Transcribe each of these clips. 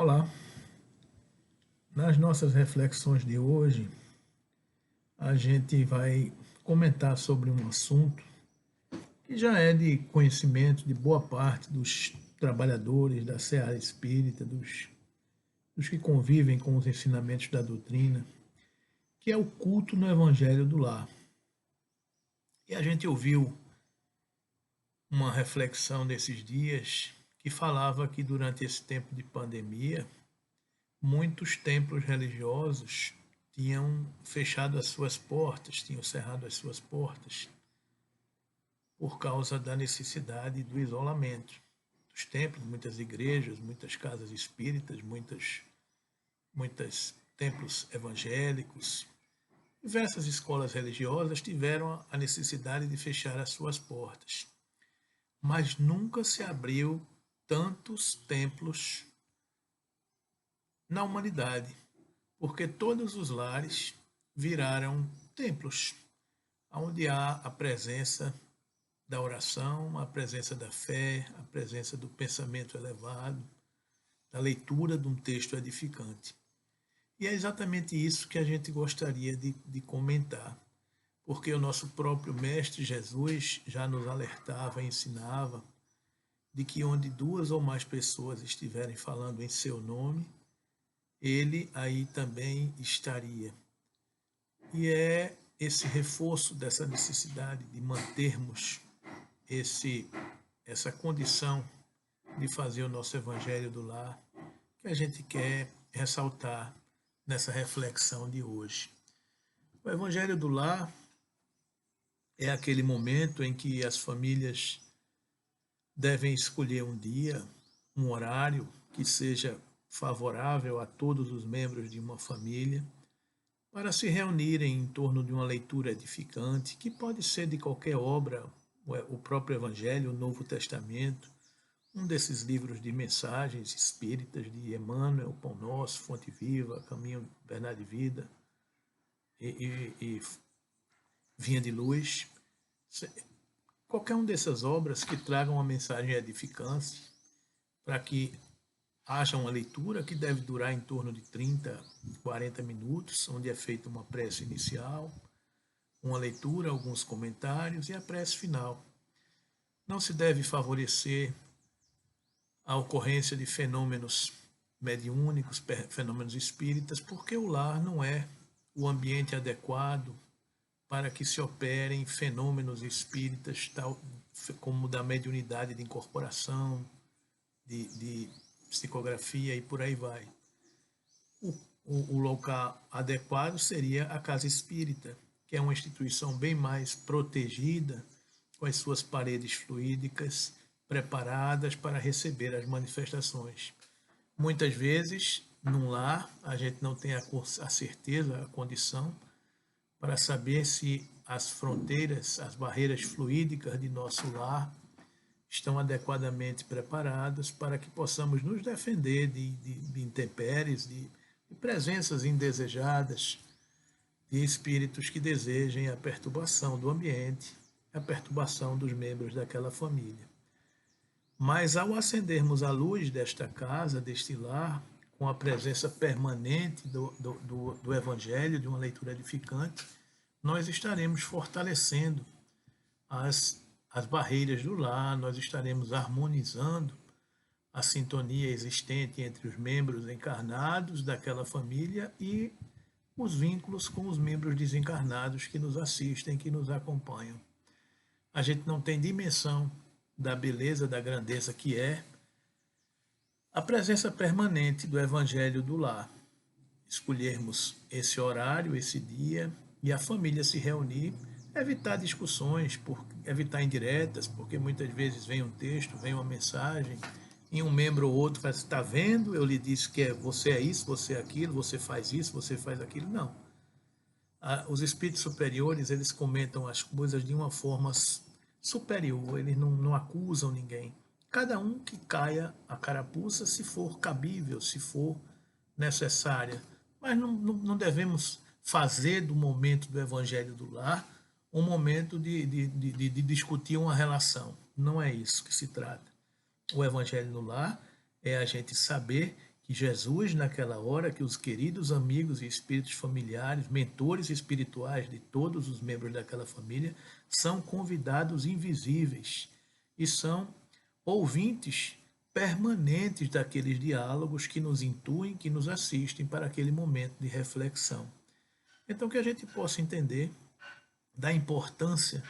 Olá, nas nossas reflexões de hoje, a gente vai comentar sobre um assunto que já é de conhecimento de boa parte dos trabalhadores da seara espírita, dos que convivem com os ensinamentos da doutrina, que é o culto no Evangelho do Lar. E a gente ouviu uma reflexão nesses dias que falava que durante esse tempo de pandemia, muitos templos religiosos tinham fechado as suas portas, tinham cerrado as suas portas por causa da necessidade do isolamento. Os templos, muitas igrejas, muitas casas espíritas, muitos templos evangélicos, diversas escolas religiosas tiveram a necessidade de fechar as suas portas. Mas nunca se abriu tantos templos na humanidade, porque todos os lares viraram templos, onde há a presença da oração, a presença da fé, a presença do pensamento elevado, da leitura de um texto edificante. E é exatamente isso que a gente gostaria de comentar, porque o nosso próprio Mestre Jesus já nos alertava, ensinava, de que onde duas ou mais pessoas estiverem falando em seu nome, ele aí também estaria. E é esse reforço dessa necessidade de mantermos essa condição de fazer o nosso Evangelho do Lar que a gente quer ressaltar nessa reflexão de hoje. O Evangelho do Lar é aquele momento em que as famílias devem escolher um dia, um horário que seja favorável a todos os membros de uma família, para se reunirem em torno de uma leitura edificante, que pode ser de qualquer obra, o próprio Evangelho, o Novo Testamento, um desses livros de mensagens espíritas de Emmanuel, Pão Nosso, Fonte Viva, Caminho, Verdade e Vida e Vinha de Luz. Qualquer uma dessas obras que tragam uma mensagem edificante para que haja uma leitura que deve durar em torno de 30, 40 minutos, onde é feita uma prece inicial, uma leitura, alguns comentários e a prece final. Não se deve favorecer a ocorrência de fenômenos mediúnicos, fenômenos espíritas, porque o lar não é o ambiente adequado para que se operem fenômenos espíritas, tal como da mediunidade de incorporação, de psicografia e por aí vai. O local adequado seria a casa espírita, que é uma instituição bem mais protegida, com as suas paredes fluídicas preparadas para receber as manifestações. Muitas vezes, num lar, a gente não tem a certeza, a condição, para saber se as fronteiras, as barreiras fluídicas de nosso lar estão adequadamente preparadas para que possamos nos defender de intempéries, de presenças indesejadas, de espíritos que desejem a perturbação do ambiente, a perturbação dos membros daquela família. Mas ao acendermos a luz desta casa, deste lar, com a presença permanente do Evangelho, de uma leitura edificante, nós estaremos fortalecendo as barreiras do lar, nós estaremos harmonizando a sintonia existente entre os membros encarnados daquela família e os vínculos com os membros desencarnados que nos assistem, que nos acompanham. A gente não tem dimensão da beleza, da grandeza que é a presença permanente do Evangelho do lar. Escolhermos esse horário, esse dia, e a família se reunir, evitar discussões, evitar indiretas, porque muitas vezes vem um texto, vem uma mensagem, e um membro ou outro fala, está vendo? Eu lhe disse que você é isso, você é aquilo, você faz isso, você faz aquilo. Não. Os espíritos superiores, eles comentam as coisas de uma forma superior, eles não acusam ninguém. Cada um que caia a carapuça se for cabível, se for necessária. Mas não devemos fazer do momento do Evangelho do Lar um momento de discutir uma relação. Não é isso que se trata. O Evangelho no Lar é a gente saber que Jesus, naquela hora, que os queridos amigos e espíritos familiares, mentores espirituais de todos os membros daquela família, são convidados invisíveis e são ouvintes permanentes daqueles diálogos que nos intuem, que nos assistem para aquele momento de reflexão. Então, que a gente possa entender da importância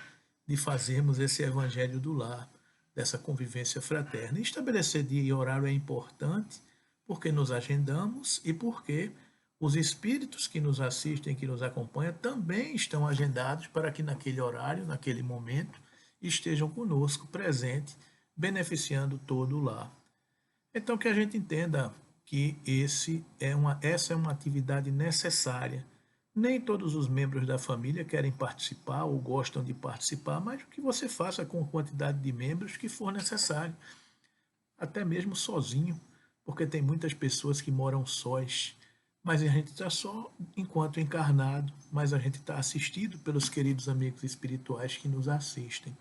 de fazermos esse evangelho do lar, dessa convivência fraterna. E estabelecer dia e horário é importante, porque nos agendamos e porque os espíritos que nos assistem, que nos acompanham, também estão agendados para que naquele horário, naquele momento, estejam conosco, presentes, beneficiando todo o lar. Então, que a gente entenda que essa é uma atividade necessária. Nem todos os membros da família querem participar ou gostam de participar, mas o que você faça com a quantidade de membros que for necessário, até mesmo sozinho, porque tem muitas pessoas que moram sós, mas a gente está só enquanto encarnado, mas a gente está assistido pelos queridos amigos espirituais que nos assistem.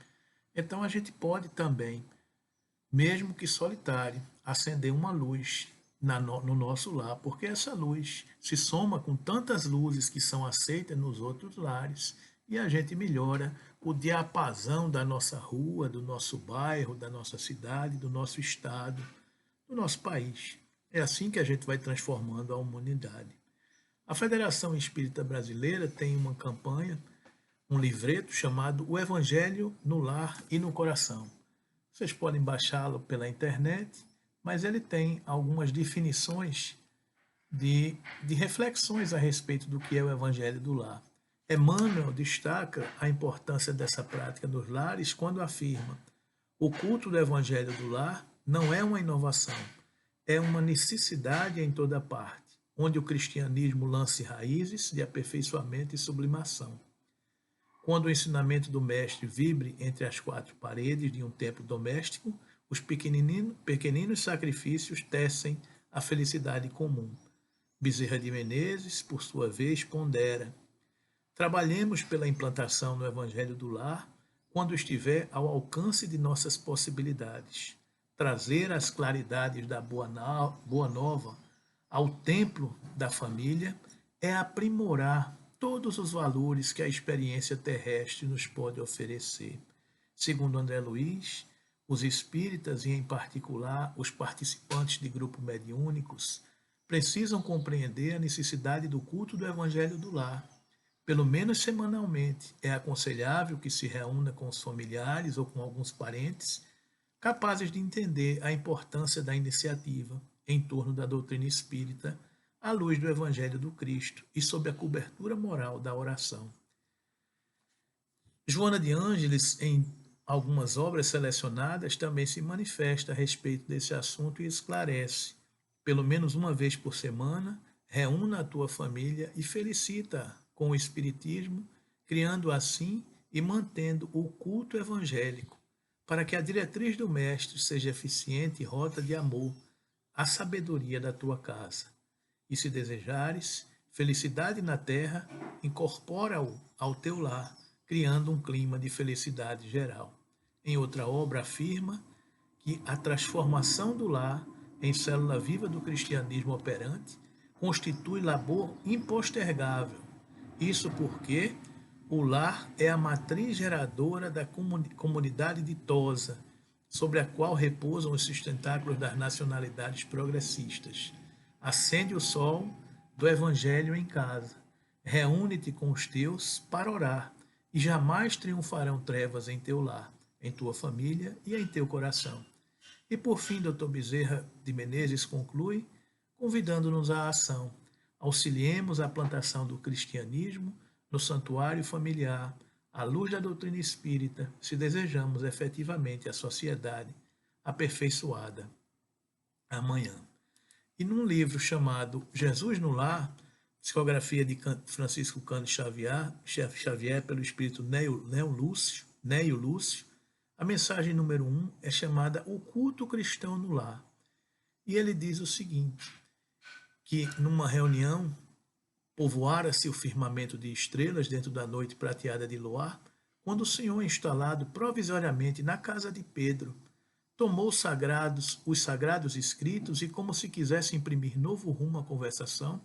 Então a gente pode também, mesmo que solitário, acender uma luz no nosso lar, porque essa luz se soma com tantas luzes que são aceitas nos outros lares e a gente melhora o diapasão da nossa rua, do nosso bairro, da nossa cidade, do nosso estado, do nosso país. É assim que a gente vai transformando a humanidade. A Federação Espírita Brasileira tem uma campanha, um livreto chamado O Evangelho no Lar e no Coração. Vocês podem baixá-lo pela internet, mas ele tem algumas definições de reflexões a respeito do que é o Evangelho do Lar. Emmanuel destaca a importância dessa prática nos lares quando afirma: o culto do Evangelho do Lar não é uma inovação, é uma necessidade em toda parte, onde o cristianismo lance raízes de aperfeiçoamento e sublimação. Quando o ensinamento do mestre vibre entre as quatro paredes de um templo doméstico, os pequeninos sacrifícios tecem a felicidade comum. Bezerra de Menezes, por sua vez, pondera: trabalhemos pela implantação do Evangelho do Lar quando estiver ao alcance de nossas possibilidades. Trazer as claridades da Boa Nova ao templo da família é aprimorar todos os valores que a experiência terrestre nos pode oferecer. Segundo André Luiz, os espíritas, e em particular os participantes de grupos mediúnicos, precisam compreender a necessidade do culto do Evangelho do Lar. Pelo menos semanalmente, é aconselhável que se reúna com os familiares ou com alguns parentes capazes de entender a importância da iniciativa em torno da doutrina espírita à luz do Evangelho do Cristo e sob a cobertura moral da oração. Joana de Ângeles, em algumas obras selecionadas, também se manifesta a respeito desse assunto e esclarece: pelo menos uma vez por semana, reúna a tua família e felicita com o Espiritismo, criando assim e mantendo o culto evangélico, para que a diretriz do Mestre seja eficiente e rota de amor, a sabedoria da tua casa. E se desejares felicidade na terra, incorpora-o ao teu lar, criando um clima de felicidade geral. Em outra obra afirma que a transformação do lar em célula viva do cristianismo operante constitui labor impostergável. Isso porque o lar é a matriz geradora da comunidade ditosa, sobre a qual repousam os sustentáculos das nacionalidades progressistas. Acende o sol do Evangelho em casa. Reúne-te com os teus para orar, e jamais triunfarão trevas em teu lar, em tua família e em teu coração. E por fim, Dr. Bezerra de Menezes conclui, convidando-nos à ação. Auxiliemos a plantação do cristianismo no santuário familiar, à luz da doutrina espírita, se desejamos efetivamente a sociedade aperfeiçoada amanhã. E num livro chamado Jesus no Lar, psicografia de Francisco Cândido Xavier pelo espírito Neio Lúcio, a mensagem número 1 é chamada O Culto Cristão no Lar. E ele diz o seguinte, que numa reunião povoara-se o firmamento de estrelas dentro da noite prateada de luar, quando o Senhor, instalado provisoriamente na casa de Pedro, tomou os sagrados escritos e, como se quisesse imprimir novo rumo à conversação,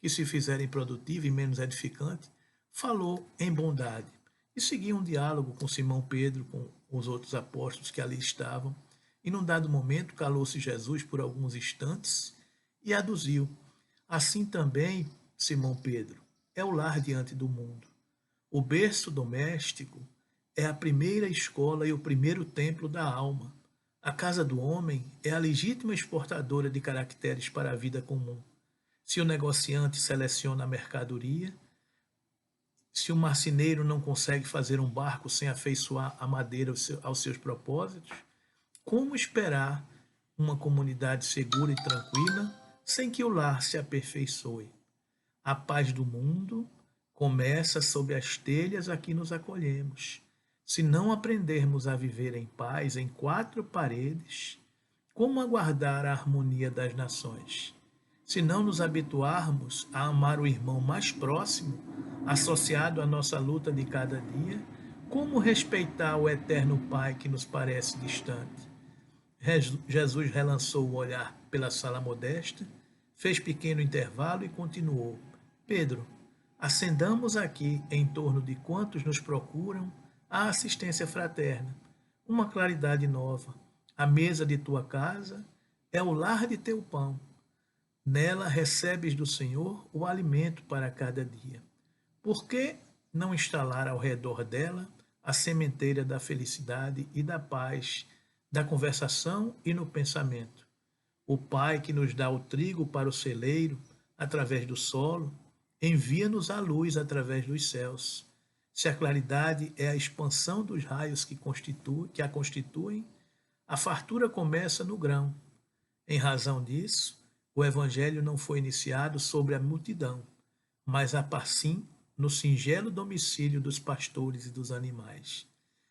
que se fizera improdutiva e menos edificante, falou em bondade e seguiu um diálogo com Simão Pedro, com os outros apóstolos que ali estavam. E num dado momento calou-se Jesus por alguns instantes e aduziu: assim também, Simão Pedro, é o lar diante do mundo. O berço doméstico é a primeira escola e o primeiro templo da alma. A casa do homem é a legítima exportadora de caracteres para a vida comum. Se o negociante seleciona a mercadoria, se o marceneiro não consegue fazer um barco sem afeiçoar a madeira aos seus propósitos, como esperar uma comunidade segura e tranquila sem que o lar se aperfeiçoe? A paz do mundo começa sob as telhas a que nos acolhemos. Se não aprendermos a viver em paz em quatro paredes, como aguardar a harmonia das nações? Se não nos habituarmos a amar o irmão mais próximo, associado à nossa luta de cada dia, como respeitar o eterno Pai que nos parece distante? Jesus relançou o olhar pela sala modesta, fez pequeno intervalo e continuou: Pedro, acendamos aqui, em torno de quantos nos procuram, a assistência fraterna, uma claridade nova. A mesa de tua casa é o lar de teu pão. Nela recebes do Senhor o alimento para cada dia. Por que não instalar ao redor dela a sementeira da felicidade e da paz, da conversação e no pensamento? O Pai que nos dá o trigo para o celeiro, através do solo, envia-nos a luz através dos céus. Se a claridade é a expansão dos raios que a constituem, a fartura começa no grão. Em razão disso, o Evangelho não foi iniciado sobre a multidão, mas a parsim no singelo domicílio dos pastores e dos animais.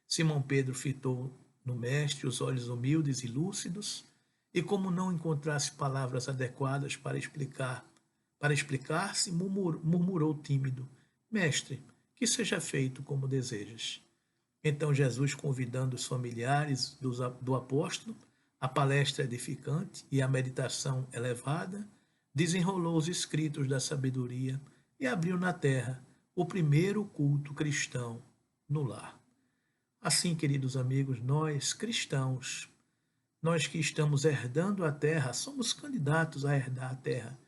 Simão Pedro fitou no mestre os olhos humildes e lúcidos, e como não encontrasse palavras adequadas para explicar-se, murmurou tímido: Mestre, que seja feito como desejas. Então Jesus, convidando os familiares do apóstolo, a palestra edificante e a meditação elevada, desenrolou os escritos da sabedoria e abriu na terra o primeiro culto cristão no lar. Assim, queridos amigos, nós cristãos, nós que estamos herdando a terra, somos candidatos a herdar a terra.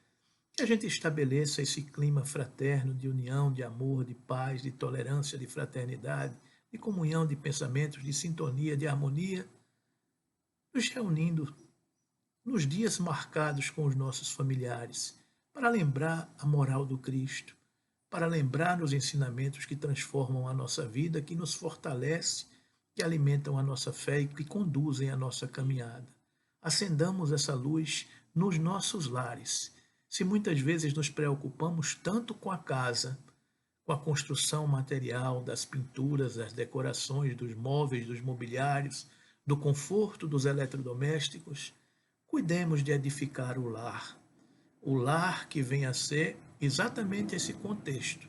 Que a gente estabeleça esse clima fraterno de união, de amor, de paz, de tolerância, de fraternidade, de comunhão de pensamentos, de sintonia, de harmonia, nos reunindo nos dias marcados com os nossos familiares, para lembrar a moral do Cristo, para lembrar os ensinamentos que transformam a nossa vida, que nos fortalece, que alimentam a nossa fé e que conduzem a nossa caminhada. Acendamos essa luz nos nossos lares. Se muitas vezes nos preocupamos tanto com a casa, com a construção material, das pinturas, das decorações, dos móveis, dos mobiliários, do conforto dos eletrodomésticos, cuidemos de edificar o lar que vem a ser exatamente esse contexto,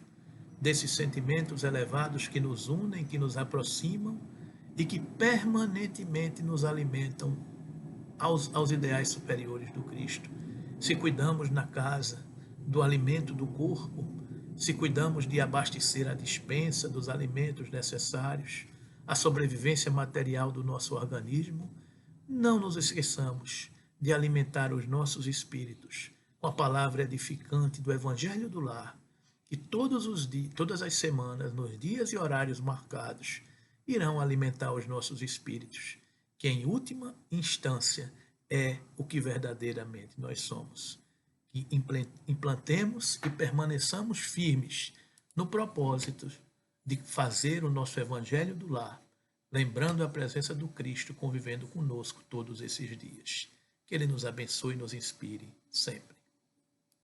desses sentimentos elevados que nos unem, que nos aproximam e que permanentemente nos alimentam aos ideais superiores do Cristo. Se cuidamos na casa do alimento do corpo, se cuidamos de abastecer a despensa dos alimentos necessários, a sobrevivência material do nosso organismo, não nos esqueçamos de alimentar os nossos espíritos com a palavra edificante do Evangelho do Lar, que todas as semanas, nos dias e horários marcados, irão alimentar os nossos espíritos, que em última instância é o que verdadeiramente nós somos. Que implantemos e permaneçamos firmes no propósito de fazer o nosso Evangelho do Lar, lembrando a presença do Cristo convivendo conosco todos esses dias. Que Ele nos abençoe e nos inspire sempre.